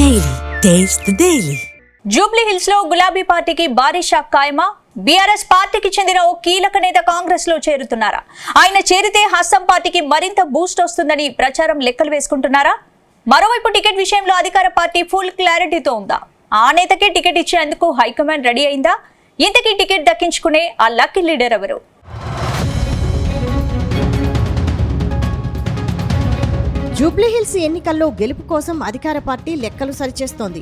Daily taste the daily. Jubilee hills లో గులాబీ పార్టీకి భారీ షాక్ ఖాయమా? బీఆర్ఎస్ పార్టీకి చెందిన ఓ కీలక నేత కాంగ్రెస్ లో చేరుతున్నారా? ఆయన చేరితే హస్తం పార్టీకి మరింత బూస్ట్ వస్తుందని ప్రచారం లెక్కలు వేసుకుంటున్నారా? మరోవైపు టికెట్ విషయంలో అధికార పార్టీ ఫుల్ క్లారిటీతో ఉందా? ఆ నేతకే టికెట్ ఇచ్చేందుకు హైకమాండ్ రెడీ అయిందా? ఇంతకీ టికెట్ దక్కించుకునే ఆ లక్కీ లీడర్ ఎవరు? జూబ్లీహిల్స్ ఎన్నికల్లో గెలుపు కోసం అధికార పార్టీ లెక్కలు సరిచేస్తోంది.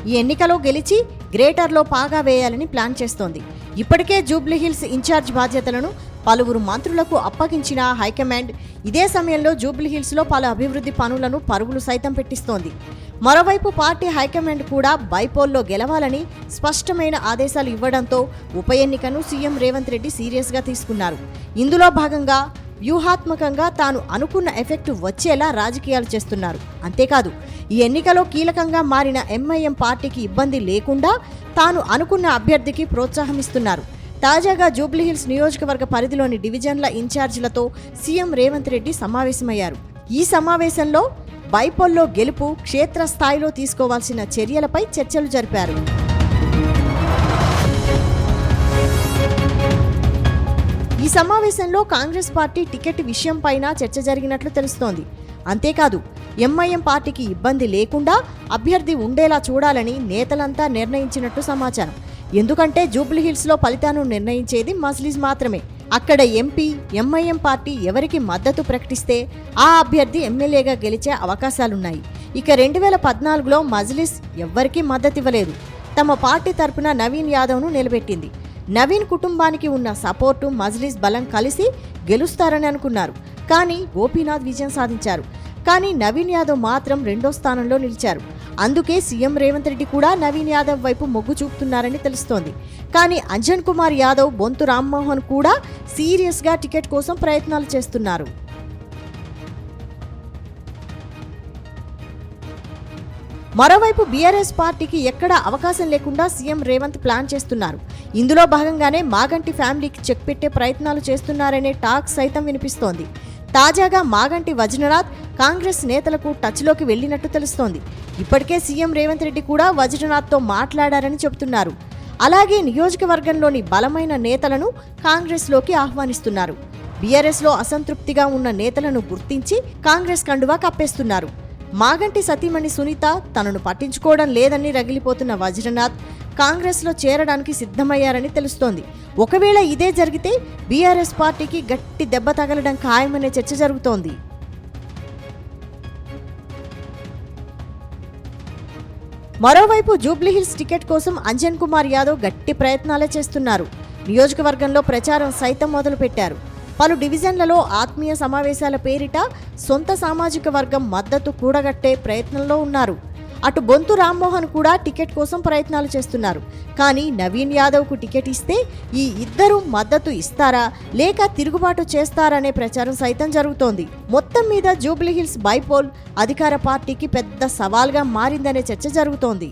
ఈ ఎన్నికలో గెలిచి గ్రేటర్లో పాగా వేయాలని ప్లాన్ చేస్తోంది. ఇప్పటికే జూబ్లీహిల్స్ ఇన్ఛార్జ్ బాధ్యతలను పలువురు మంత్రులకు అప్పగించిన హైకమాండ్ ఇదే సమయంలో జూబ్లీహిల్స్లో పలు అభివృద్ధి పనులను పరుగులు సైతం పెట్టిస్తోంది. మరోవైపు పార్టీ హైకమాండ్ కూడా బైపోల్లో గెలవాలని స్పష్టమైన ఆదేశాలు ఇవ్వడంతో ఉప ఎన్నికను సీఎం రేవంత్ రెడ్డి సీరియస్గా తీసుకున్నారు. ఇందులో భాగంగా వ్యూహాత్మకంగా తాను అనుకున్న ఎఫెక్ట్ వచ్చేలా రాజకీయాలు చేస్తున్నారు. అంతేకాదు ఈ ఎన్నికలో కీలకంగా మారిన ఎంఐఎం పార్టీకి ఇబ్బంది లేకుండా తాను అనుకున్న అభ్యర్థికి ప్రోత్సాహమిస్తున్నారు. తాజాగా జూబ్లీహిల్స్ నియోజకవర్గ పరిధిలోని డివిజన్ల ఇన్ఛార్జీలతో సీఎం రేవంత్ రెడ్డి సమావేశమయ్యారు. ఈ సమావేశంలో బైపోల్లో గెలుపు క్షేత్రస్థాయిలో తీసుకోవాల్సిన చర్యలపై చర్చలు జరిపారు. ఈ సమావేశంలో కాంగ్రెస్ పార్టీ టికెట్ విషయంపైన చర్చ జరిగినట్లు తెలుస్తోంది. అంతేకాదు ఎంఐఎం పార్టీకి ఇబ్బంది లేకుండా అభ్యర్థి ఉండేలా చూడాలని నేతలంతా నిర్ణయించినట్టు సమాచారం. ఎందుకంటే జూబ్లీహిల్స్లో ఫలితాలను నిర్ణయించేది మజ్లిస్ మాత్రమే. అక్కడ ఎంపీ ఎంఐఎం పార్టీ ఎవరికి మద్దతు ప్రకటిస్తే ఆ అభ్యర్థి ఎమ్మెల్యేగా గెలిచే అవకాశాలున్నాయి. ఇక 2014లో మజ్లిస్ ఎవ్వరికీ మద్దతివ్వలేదు. తమ పార్టీ తరపున నవీన్ యాదవ్ను నిలబెట్టింది. నవీన్ కుటుంబానికి ఉన్న సపోర్టు మజ్లిస్ బలం కలిసి గెలుస్తారని అనుకున్నారు. కానీ గోపీనాథ్ విజయం సాధించారు. కానీ నవీన్ యాదవ్ మాత్రం 2వ స్థానంలో నిలిచారు. అందుకే సీఎం రేవంత్ రెడ్డి కూడా నవీన్ యాదవ్ వైపు మొగ్గు చూపుతున్నారని తెలుస్తోంది. కానీ అంజన్ కుమార్ యాదవ్, బొంతు రామ్మోహన్ కూడా సీరియస్గా టికెట్ కోసం ప్రయత్నాలు చేస్తున్నారు. మరోవైపు బీఆర్ఎస్ పార్టీకి ఎక్కడా అవకాశం లేకుండా సీఎం రేవంత్ ప్లాన్ చేస్తున్నారు. ఇందులో భాగంగానే మాగంటి ఫ్యామిలీకి చెక్ పెట్టే ప్రయత్నాలు చేస్తున్నారనే టాక్ సైతం వినిపిస్తోంది. తాజాగా మాగంటి వజ్రనాథ్ కాంగ్రెస్ నేతలకు టచ్లోకి వెళ్లినట్టు తెలుస్తోంది. ఇప్పటికే సీఎం రేవంత్ రెడ్డి కూడా వజ్రనాథ్తో మాట్లాడారని చెబుతున్నారు. అలాగే నియోజకవర్గంలోని బలమైన నేతలను కాంగ్రెస్లోకి ఆహ్వానిస్తున్నారు. బీఆర్ఎస్లో అసంతృప్తిగా ఉన్న నేతలను గుర్తించి కాంగ్రెస్ కండువా కప్పేస్తున్నారు. మాగంటి సతీమణి సునీత తనను పట్టించుకోవడం లేదని రగిలిపోతున్న వజ్రనాథ్ కాంగ్రెస్లో చేరడానికి సిద్ధమయ్యారని తెలుస్తోంది. ఒకవేళ ఇదే జరిగితే బీఆర్ఎస్ పార్టీకి గట్టి దెబ్బ తగలడం ఖాయమనే చర్చ జరుగుతోంది. మరోవైపు జూబ్లీహిల్స్ టికెట్ కోసం అంజన్ కుమార్ యాదవ్ గట్టి ప్రయత్నాలే చేస్తున్నారు. నియోజకవర్గంలో ప్రచారం సైతం మొదలుపెట్టారు. పలు డివిజన్లలో ఆత్మీయ సమావేశాల పేరిట సొంత సామాజిక వర్గం మద్దతు కూడగట్టే ప్రయత్నంలో ఉన్నారు. అటు బొంతు రామ్మోహన్ కూడా టికెట్ కోసం ప్రయత్నాలు చేస్తున్నారు. కానీ నవీన్ యాదవ్కు టికెట్ ఇస్తే ఈ ఇద్దరు మద్దతు ఇస్తారా లేక తిరుగుబాటు చేస్తారనే ప్రచారం సైతం జరుగుతోంది. మొత్తం మీద జూబ్లీహిల్స్ బైపోల్ అధికార పార్టీకి పెద్ద సవాల్గా మారిందనే చర్చ జరుగుతోంది.